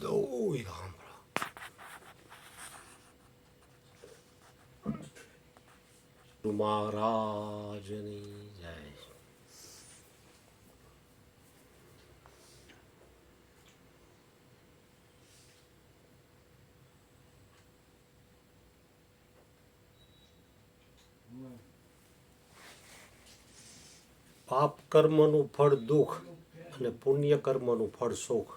ઓય રામ મહારાજની જય. પાપ કર્મનું ફળ દુઃખ અને પુણ્ય કર્મનું ફળ સુખ.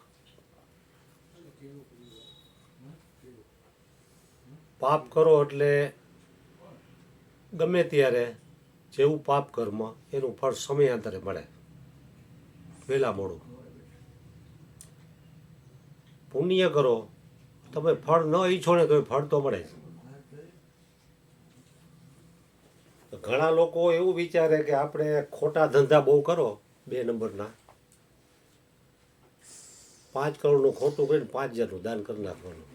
પાપ કરો એટલે ગમે ત્યારે જેવું પાપ કર્મ એનું ફળ સમયાંતરે મળે, વહેલા મોડું. પુણ્ય કરો તમે ફળ ન ઈચ્છો ને તો ફળ તો મળે જ. ઘણા લોકો એવું વિચારે કે આપણે ખોટા ધંધા બહુ કરો 2 નંબરના, 5 કરોડનું ખોટું કરીને 5,000નું દાન કરી નાખવાનું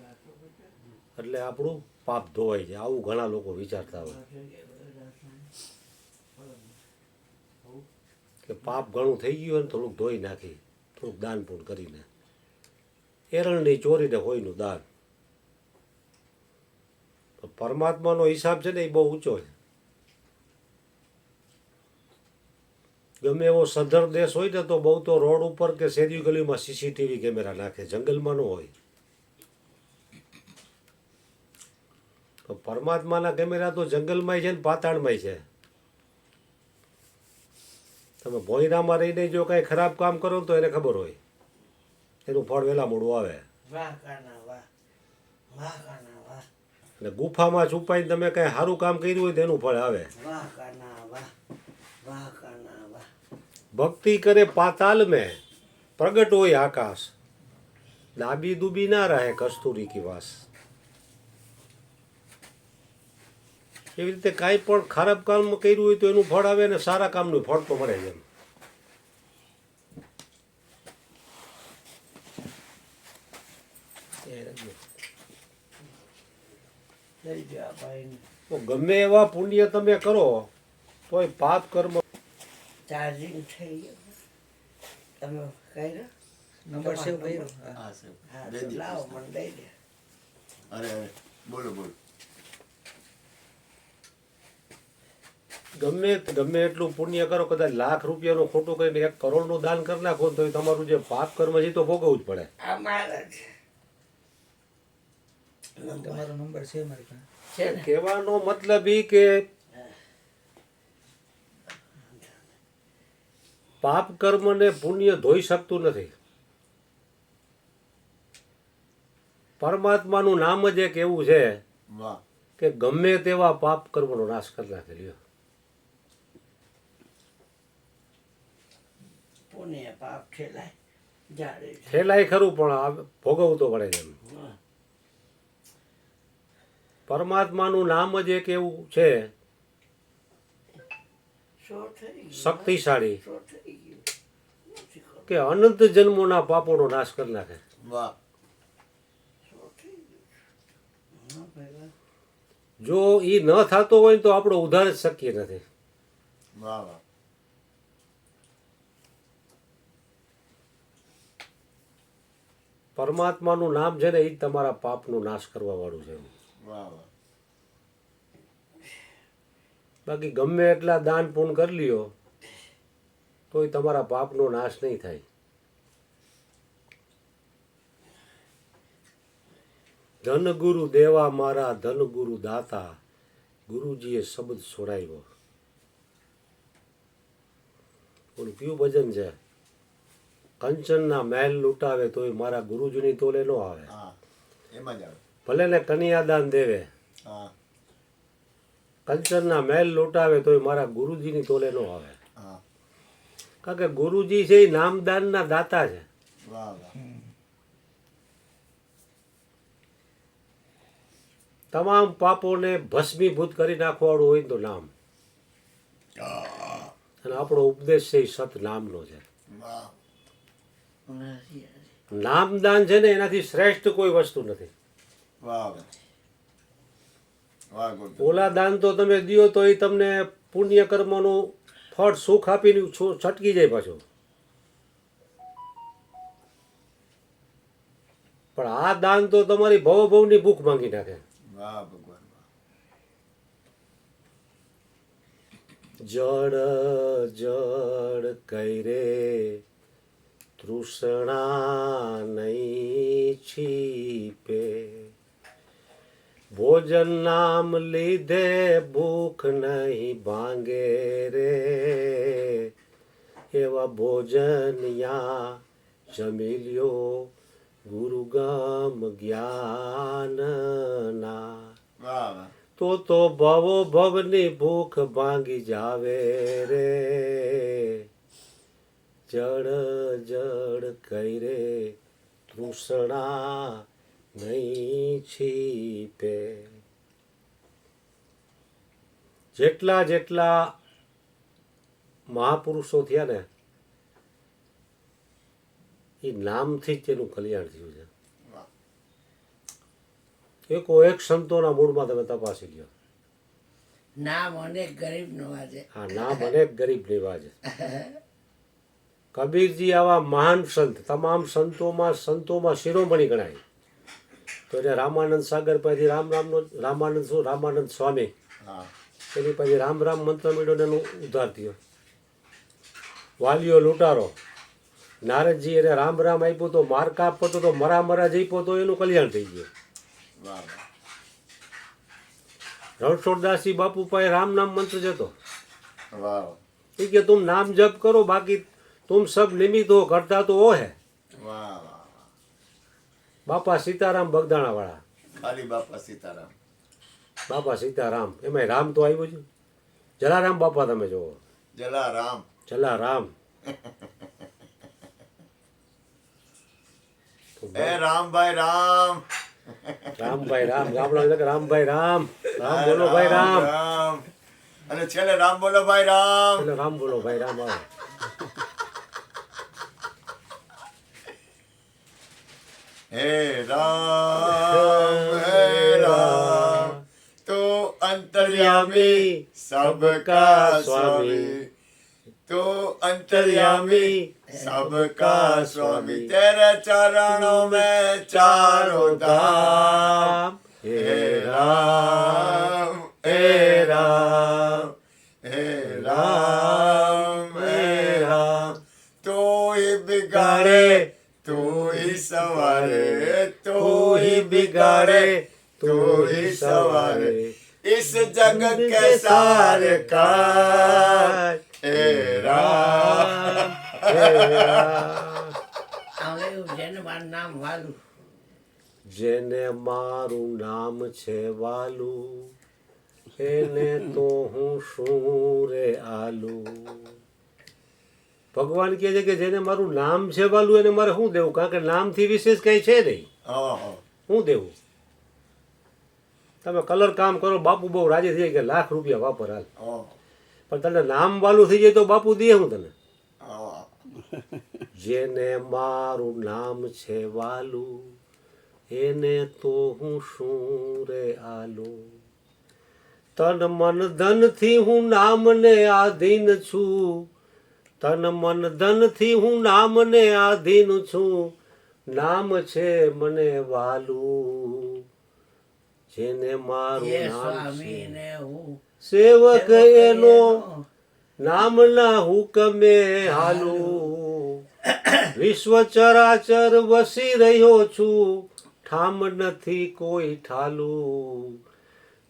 એટલે આપણું પાપ ધોવાઈ જાય. આવું ઘણા લોકો વિચારતા હોય કે પાપ ઘણું થઈ ગયું હોય ને થોડુંક ધોઈ નાખી, થોડુંક દાન પૂણ કરીને. એરણની ચોરીને હોયનું દાન. તો પરમાત્માનો હિસાબ છે ને એ બહુ ઊંચો છે. ગમે એવો સધર દેશ હોય ને તો બહુ તો રોડ ઉપર કે શેરી ગલીમાં CCTV કેમેરા નાખે, જંગલમાં ન હોય. તો પરમાત્માના કેમેરા તો જંગલમાંય છે ને પાતાળમાંય છે. તમે ભોયરામાં રહીને જો કાંઈ ખરાબ કામ કરો તો એને ખબર હોય એનું ફળ વહેલા મોડું આવે. અને ગુફામાં છુપાઈને તમે કાંઈ સારું કામ કર્યું હોય તો એનું ફળ આવે. ભક્તિ કરે પાતાલ મેં પ્રગટ હોય આકાશ, દાબી દુબી ના રહે કસ્તુરી કી વાસ. એવી રીતે કાંઈ પણ ખરાબ કામ કર્યું હોય તો એનું ફળ આવે ને સારા કામનું ફળ તો મળે છે. તો ગમે એવા પુણ્ય તમે કરો તોય પાપ કર્મ ચાર્જિંગ થઈ ગયું. તમે કર્યો નંબર સેવ કર્યો? હા તો લાવો મને દઈ દે. અરે બોલો બોલો. ગમે એટલું પુણ્ય કરો, કદાચ લાખ રૂપિયાનું ખોટું કરીને 1 કરોડનું દાન કરી નાખો તો તમારું જે પાપ કર્મ છે તો ભોગવવું જ પડે. આ મારા જ તમારો નંબર છે મારી પાસે. છે ને. કહેવાનો મતલબ એ કે પાપ કર્મને પુણ્ય ધોઈ શકતું નથી. પરમાત્માનું નામ જ એક એવું છે વાહ. કે ગમે તેવા પાપ કર્મનો નાશ કરી નાખે લ્યો. પુણ્ય પાપ ખેલાય જાડે છે. ખેલાય ખરું પણ ભોગવવું તો પડે છે. પરમાત્માનું નામ જ એક એવું છે શક્તિશાળી શો થઈ ગયું. કે અનંત જન્મોના પાપોનો નાશ કરી નાખે. વાહ. શો થઈ ગયું. હા ભાઈ. જો એ ન થતો હોય તો આપણો ઉદ્ધાર જ શક્ય નથી. વાહ વાહ. પરમાત્માનું નામ છે ને એ જ તમારા પાપનો નાશ કરવા વાળું છે. વાહ વાહ. બાકી ગમે એટલા દાન પૂર્ણ કરી લ્યો તોય તમારા પાપનો નાશ નહીં થાય. ધન ગુરુ દેવા મારા ધન ગુરુ દાતા, ગુરુજીએ શબ્દ છોડાવ્યો. ઓલું કયું ભજન છે? કંચનના મહેલ લૂંટાવે તોય મારા ગુરુજીની તોલે ન આવે. હા એમાં જ આવે. ભલે ને કન્યાદાન દેવે, હા કંચનના મહેલ લૂંટાવે તોય મારા ગુરુજીની તોલે ન આવે. હા. કારણ કે ગુરુજી છે એ નામદાનના દાતા છે. વાહ વાહ. તમામ પાપોને ભસ્મીભૂત કરી નાખવાવાળું હોય તો નામ. અને આપણો ઉપદેશ છે એ સત નામનો છે. વાહ. નામદાન છે ને એનાથી શ્રેષ્ઠ કોઈ વસ્તુ નથી. વાહ વાહ. વાહ ગોવિંદ. ઓલા દાન તો તમે દ્યો તો એ તમને પુણ્ય કર્મનું ફળ સુખ આપીને છટકી જાય પાછું. પણ આ દાન તો તમારી ભવની ભૂખ માંગી નાખે. વાહ ભગવાન વાહ. જળ જળ કઈ રે તૃષ્ણા નહીં છીપે, ભોજન નામ લીધે ભૂખ નહીં ભાંગે રે, એવા ભોજનિયા જમી લ્યો ગુરુગમ જ્ઞાનના, વાહ વાહ. તો ભવો ભવની ભૂખ ભાંગી જાવે રે. જળ જળ કઈ રે તૃષ્ણા નહીં છીપે. જેટલા જેટલા મહાપુરુષો થયા ને એ નામથી જ તેનું કલ્યાણ થયું છે. વાહ. એક સંતોના મૂળમાં તમે તપાસી લ્યો. નામ અનેક ગરીબ નવાજે. આ નામ અનેક ગરીબ નિવાજે. કબીરજી આવા મહાન સંત, તમામ સંતોમાં શિરોમણી ગણાય. તો એને રામાનંદ સાગર પછી રામાનંદ સ્વામી હા. એની પછી રામ રામ મંત્ર મેળવ્યો એનું ઉદ્ધાર થયો. વાલીઓ લૂંટારો નારદજી એને રામ રામ આપ્યું તો માર કાપતો તો મરા જઈપો તો એનું કલ્યાણ થઈ ગયું. વાહ વાહ. રણછોડદાસજી બાપુ પાસે રામ નામ મંત્ર જતો. વાહ એ કે તુમ નામ જપ કરો, બાકી तुम सब निमित्त हो, करता तो वो है. વાહ વાહ. બાપા સીતારામ બગદાણા વાળા. ખાલી બાપા સીતારામ. બાપા સીતારામ એમાં રામ તો આવ્યું છે. જલારામ બાપા તમે જોવો. જલારામ. જલારામ. એ રામભાઈ રામ. રામભાઈ રામ. ગામડા રામભાઈ રામ. રામ બોલો ભાઈ રામ. રામ. અને છેલ્લે રામ બોલો ભાઈ રામ. એટલે રામ બોલો ભાઈ રામ આવે. હે રામ તો અંતર્યામી सबका स्वामी, तो अंतर्यामी सबका स्वामी, तेरे चरणों में चारों धाम। हे राम हे राम हे राम हे राम, तो ही बिगाड़े तू ही सवारे, तो ही बिगाड़े तू ही सवारे, इस जग के सारे काज। हे राम હે રામ. આવે એવું જેને મારું નામ વાલું, જેને મારું નામ છે વાલું, એને તો હું શું રે આલું. ભગવાન કહે છે કે જેને મારું નામ છે વાલું એને મારે શું દેવું, કારણ કે નામથી વિશેષ કઈ છે નહીં. ઓહો, શું દેવું? તમે કલર કામ કરો, બાપુ બહુ રાજી થઈ જાય કે લાખ રૂપિયા વાપર હાલ, ઓહો, પણ તને નામ વાલું થઈ જાય તો બાપુ દે હું તને. ઓહો. જેને મારું નામ છે વાલું, એને તો હું શું રે આલું. તન મન ધનથી હું નામને આધીન છું, તન મન ધનથી હું નામને આધીન છું, નામ છે મને વાલું. જેને મારું એ નામ સ્વામી છે ને હું સેવક એનો, નામના હુકમે હાલું. વિશ્વ ચરાચર વસી રહ્યો છું, ઠામ નથી કોઈ ઠાલું.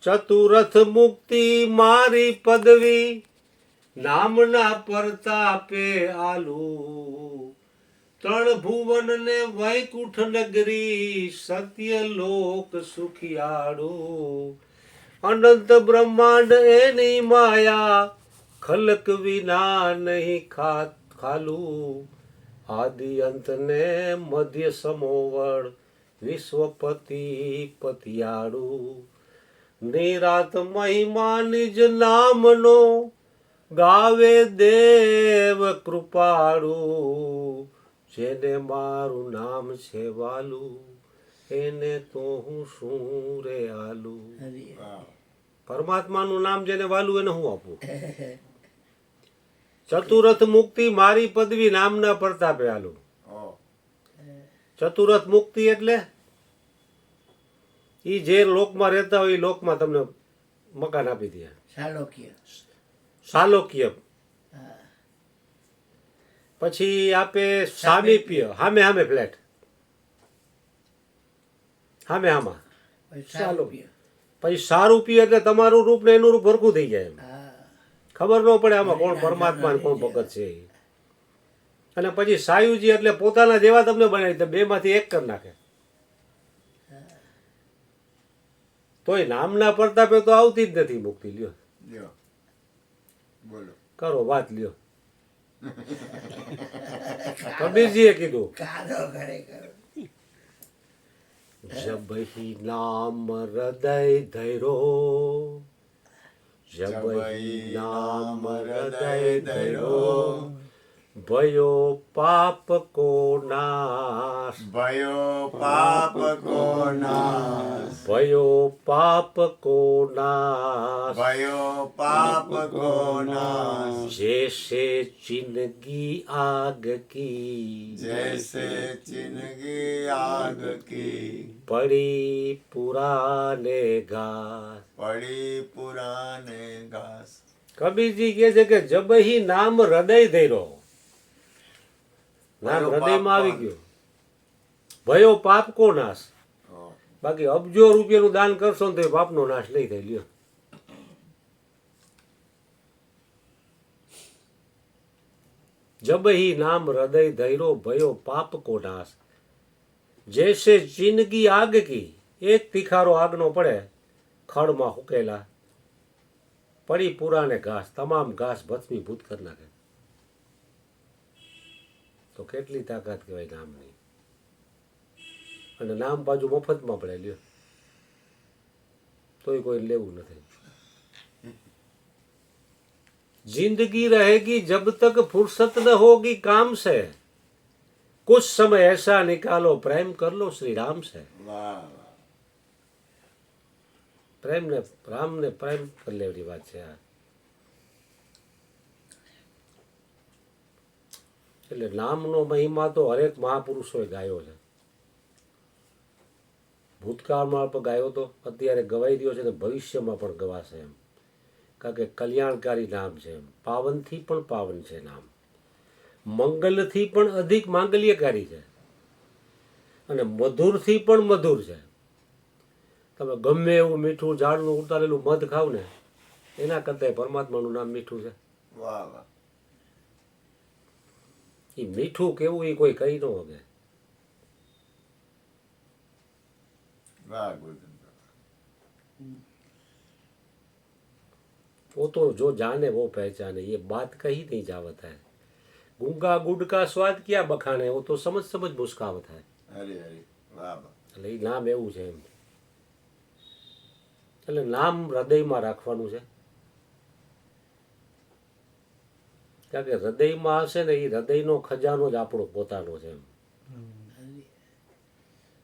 ચતુરથ મુક્તિ મારી પદવી, નામના પ્રતાપે આલું. ત્રણ ભુવન ને વૈકુંઠ નગરી, સત્ય લોક સુખિયાળું. અનંત બ્રહ્માંડ એની માયા, ખલક વિના નહીં ખાલું. આદિ અંત ને મધ્ય સમોવડ, વિશ્વપતિ પતિયાળું. નિરાત મહિમા નિજ નામનો, ગાવે દેવ કૃપાળું. જેને મારું નામ છે વાલું, એને તો હું શું રે આલું. હરી. વાહ. પરમાત્માનું નામ જેને વાલું એને હું આપું. ચતુરથ મુક્તિ મારી પદવી, નામના પ્રતાપે આલું. ઓહો. ચતુરથ મુક્તિ એટલે એ જે લોકમાં રહેતા હોય એ લોકમાં તમને મકાન આપી દે. સાલોક્ય. સાલોક્ય. પછી આપે સામીપ્ય, હામે હામે ફ્લેટ, હામે હામાં. સાલોક્ય. પછી સારૂપ્ય એટલે તમારું રૂપ ને એનું રૂપ ભરખું થઈ જાય એમ. ખબર ન પડે આમાં કોણ પરમાત્મા ને કોણ ભગત છે. અને પછી સાયુજી એટલે પોતાના જેવા તમને બનાવી દે, બે માંથી એક કરી નાખે. તોય નામના પ્રતાપે તો આવતી જ નથી મુક્તિ. લ્યો લ્યો બોલો કરો વાત લ્યો. કબીરજીએ કીધું કાદો ખરેખર. જબહી નામ હૃદય ધૈરો, જબહી નામ હૃદય ધૈરો, ભયો પાપ કો નાશ, भयो पाप को नाश, ભયો પાપ કો નાશ, भयो पाप को नाश, जैसे जिंदगी आग की, जैसे जिंदगी आग की, पड़ी पुराने घास. पड़ी पुराने घास. કબીરજી કહે છે કે જબહી નામ હૃદય ધૈરો, નામ હૃદયમાં આવી ગયું, ભયો પાપ કો નાશ. બાકી અબજો રૂપિયાનું દાન કરશો ને તો એ પાપનો નાશ નહીં થાય. લ્યો જબહી નામ હૃદય ધૈરો, ભયો પાપ કો નાશ. જૈસે જિંદગી આગ કી, એક તીખારો આગનો પડે ખડમાં હુકેલા, પડી પુરાને ઘાસ, તમામ ઘાસ ભસ્મીભૂત કરી નાખે. તો કેટલી તાકાત કહેવાય નામની. અને નામ બાજુ મફતમાં પડે. લ્યો તોય કોઈ લેવું નથી. जिंदगी रहेगी जब तक फुर्सत न होगी काम से, कुछ समय ऐसा निकालो प्रेम कर लो श्री राम से. वाह પ્રેમ ને રામ ને પ્રેમ કરી લેવાની વાત છે આ. એટલે નામનો મહિમા તો હરેક મહાપુરુષોએ ગાયો છે. ભૂતકાળમાં પણ ગાયો તો, અત્યારે ગવાઈ રહ્યો છે ને ભવિષ્યમાં પણ ગવાશે એમ. કારણ કે કલ્યાણકારી નામ છે એમ. પાવનથી પણ પાવન છે નામ, મંગલથી પણ અધિક માંગલ્યકારી છે, અને મધુરથી પણ મધુર છે. તમે ગમે એવું મીઠું ઝાડનું ઉતારેલું મધ ખાવ ને એના કરતાં પરમાત્માનું નામ મીઠું છે. वाह वाह. એ મીઠું કેવું એ કોઈ કહી ન શકે. वाह गुरुजन. वो तो जो जाने वो पहचाने, ये बात कही नहीं जावत है. गूंगा गुड़ का स्वाद क्या बखाने, वो तो समझ समझ मुस्कावत है. हरे हरे. वाह वाह. એટલે એ નામ એવું છે એમ. એટલે નામ હૃદયમાં રાખવાનું છે. કારણ કે હૃદયમાં હશે ને એ હૃદયનો ખજાનો જ આપણો પોતાનો છે એમ.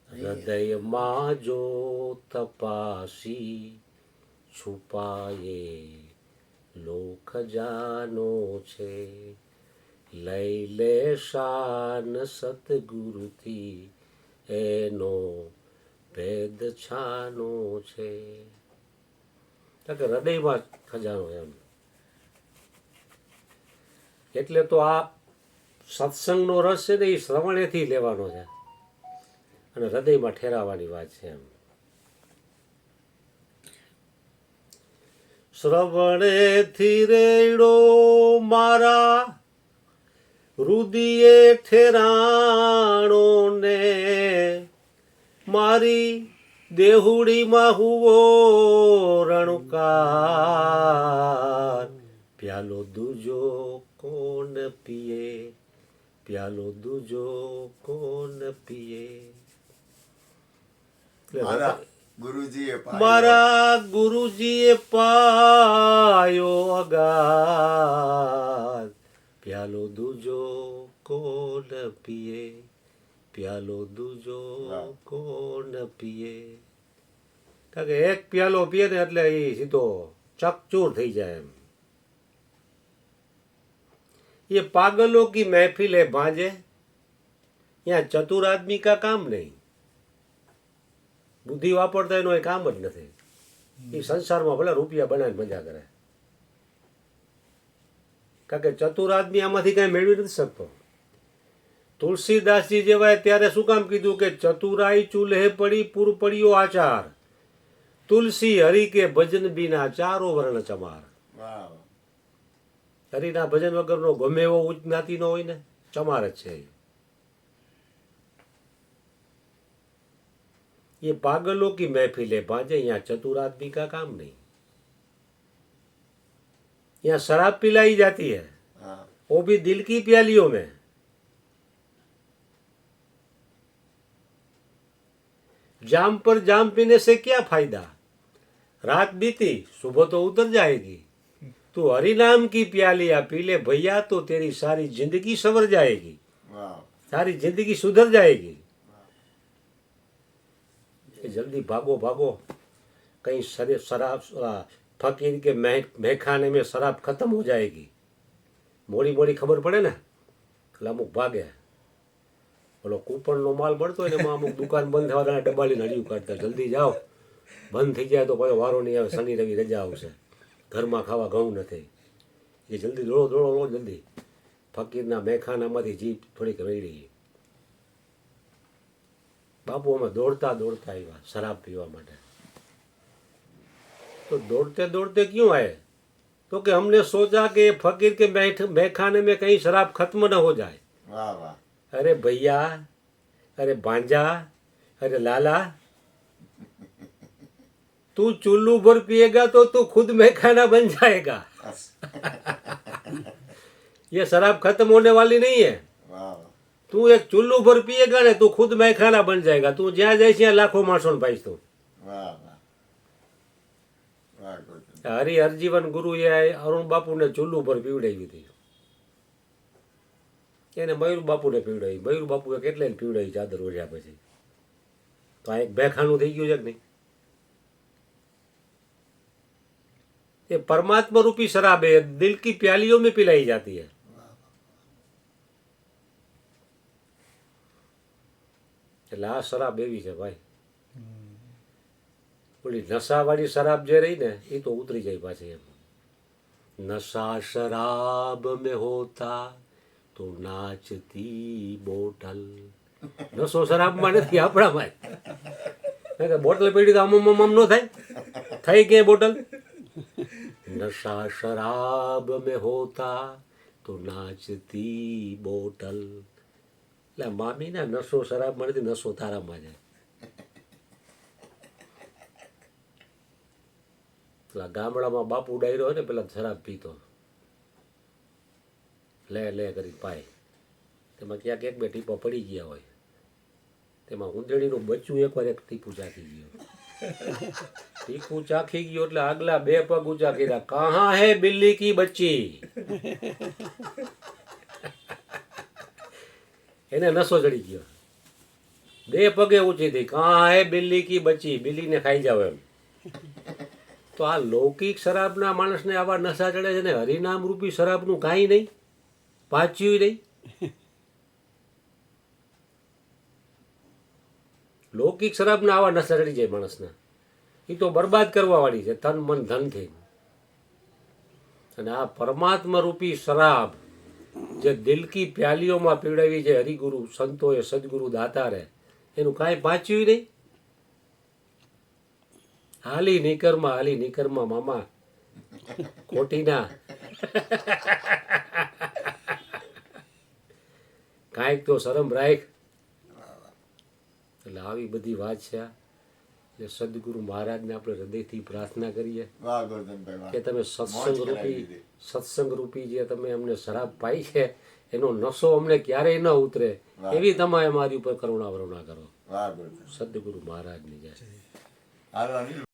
હૃદયમાં જો તપાસી છુપાયે લો ખજાનો છે, લઈ લે શાન સતગુરુથી એનો ભેદ છાનો છે. કારણ કે હૃદયમાં ખજાનો એમ. એટલે તો આ સત્સંગનો રસ છે ને એ શ્રવણેથી લેવાનો છે અને હૃદયમાં ઠેરાવવાની વાત છે એમ. શ્રવણેથી રેડો મારા રુદિયે ઠેરાણો ને, મારી દેહુડીમાં હુવો રણુકાર, પ્યાલો દૂજો કોણ પીએ, પ્યાલો દૂજો કોણ પીએ. મારા ગુરુજીએ પાયો. મારા ગુરુજીએ પાયો અગાધ, પ્યાલો દૂજો કોણ પીએ, પ્યાલો દૂજો કોણ પીએ. કારણ કે એક પ્યાલો પીએ ને એટલે એ સીધો ચકચૂર થઈ જાય એમ. ये पागलों की महफिल है भांजे, यहाँ चतुर आदमी का काम नहीं, બુદ્ધિ વાપરતા એનો એ કામ જ નથી. એ સંસારમાં ભલે રૂપિયા બનાવીને મજા કરે, કારણ કે ચતુર આદમી આમાંથી કાંઈ મેળવી નથી શકતો. તુલસીદાસજી જેવાય ત્યારે શું કામ કીધું કે ચતુરાઈ ચૂલ્હે પડી પૂર પડ્યો આચાર, તુલસી હરિ કે ભજન બીના ચારો વર્ણ ચમાર. વાહ હરિના ભજન વગરનો ગમે એવો ઉચ્ચ જ્ઞાતિનો હોય ને ચમાર જ છે. ये पागलों की महफिलें बाजे, यहाँ चतुर आदमी का काम नहीं. यहाँ शराब पिलाई जाती है, હા वो भी दिल की प्यालियों में. जाम पर जाम पीने से क्या फायदा, रात बीती सुबह तो उतर जाएगी. तू हरि नाम की प्यालियां पी ले भैया तो तेरी सारी जिंदगी संवर जाएगी, વાહ सारी जिंदगी सुधर जाएगी. कि जल्दी भागो भागो, कहीं शराब फकीर के महखाने में शराब खत्म हो जाएगी. मोड़ी मोड़ी खबर પડે ને એટલે અમુક ભાગે. ઓલો કૂપનનો માલ મળતો હોય ને એમાં અમુક દુકાન બંધ થવાના ડબ્બા લઈને હળિયું કાઢતા, જલ્દી જાઓ બંધ થઈ જાય તો પાછો વારો નહીં આવે, શનિ રવિ રજા આવશે, ઘરમાં ખાવા ઘઉં નથી. એ જલ્દી દોડો દોડો દોડો જલ્દી. ફકીરના મેખાનામાંથી જીભ થોડીક રેડી. बापू हमें दौड़ता दौड़ता आया शराब पीवा माटे. तो दौड़ते दौड़ते क्यों आए, तो कि हमने सोचा कि फकीर के मैखाने में कहीं शराब खत्म न हो जाए. વાહ વાહ अरे भैया, अरे भांजा, अरे लाला, तू चुल्लू भर पिएगा तो तू खुद मैखाना बन जाएगा. ये शराब खत्म होने वाली नहीं है. વાહ વાહ તું એક ચુલ્લુ ભર પીએગા ને તું ખુદ મેખાના બન જાયગા. તું જ્યાં જાય ત્યાં લાખો માણસો ને પાઈશ તું. વાહ વાહ વાહ ગુરુજી હરિ હરજીવન ગુરુએ અરુણ બાપુને ચુલ્લુ ભર પીવડાવી હતી. એને મયુર બાપુને પીવડાવી. મયુર બાપુએ કેટલાય પીવડાવી ચાદર ઓઢ્યા પછી. તો આ એક બેખાનું થઈ ગયું છે કે નહીં. ये परमात्मा रूपी शराब है, दिल की प्यालियों में पिलाई जाती है. એટલે આ શરાબ એવી છે ભાઈ. ઓલી નશાવાળી શરાબ જે રહી ને એ તો ઉતરી જાય પાછી એમ. નશા શરાબ મેં હોતા તો નાચતી બોટલ. નશો શરાબમાં નથી, આપણામાં. બોટલ પીડી તો આમ આમ ન થાય, થઈ ક્યાંય બોટલ. નશા શરાબ મેં હોતા તો નાચતી બોટલ. એટલે મામી ને નશો શરાબમાં નથી, નશો તારામાં છે. પેલા ગામડામાં બાપુ ડાયરો હોય ને પેલા શરાબ પીતો, લે લે કરી પાય. તેમાં ક્યાંક એક બે ટીપા પડી ગયા હોય, તેમાં ઉંદરડીનું બચ્ચું એકવાર એક ટીપું ચાખી ગયું. ટીપું ચાખી ગયો એટલે આગલા બે પગ ઊંચા કર્યા, કહા હે બિલ્લી કી બચ્ચી. એને નશો ચડી ગયો, બે પગે ઊંચી થઈ, કહા હે બિલ્લી કી બચ્ચી, બિલ્લીને ખાઈ જાવ એમ. તો આ લૌકિક શરાબના માણસને આવા નશા ચડે છે ને હરિનામ રૂપી શરાબનું કાંઈ નહીં, પાચ્યું નહીં. લૌકિક શરાબના આવા નશા ચડી જાય માણસને, એ તો બરબાદ કરવા વાળી છે તન મન ધનથી. અને આ પરમાત્મા રૂપી શરાબ જે દિલ કી પ્યાલીઓમાં પીવડાવી છે હરિગુરુ સંતોએ, સદગુરુ દાતારે, એનું કાંઈ પાચ્યું નહીં. હાલી નીકરમાં મામા ખોટીના. કાંઈક તો શરમ રાખ. એટલે આવી બધી વાત છે. એટલે સદગુરુ મહારાજને આપણે હૃદયથી પ્રાર્થના કરીએ વાહ ગોરધનભાઈ વાહ કે તમે સત્સંગ રૂપી જે તમે અમને શરાબ પાઈ છે એનો નશો અમને ક્યારેય ન ઉતરે એવી તમે અમારી ઉપર કરુણા વરુણા કરો. વાહ ગોરધન સદગુરુ મહારાજની જય. હાલો અનિલ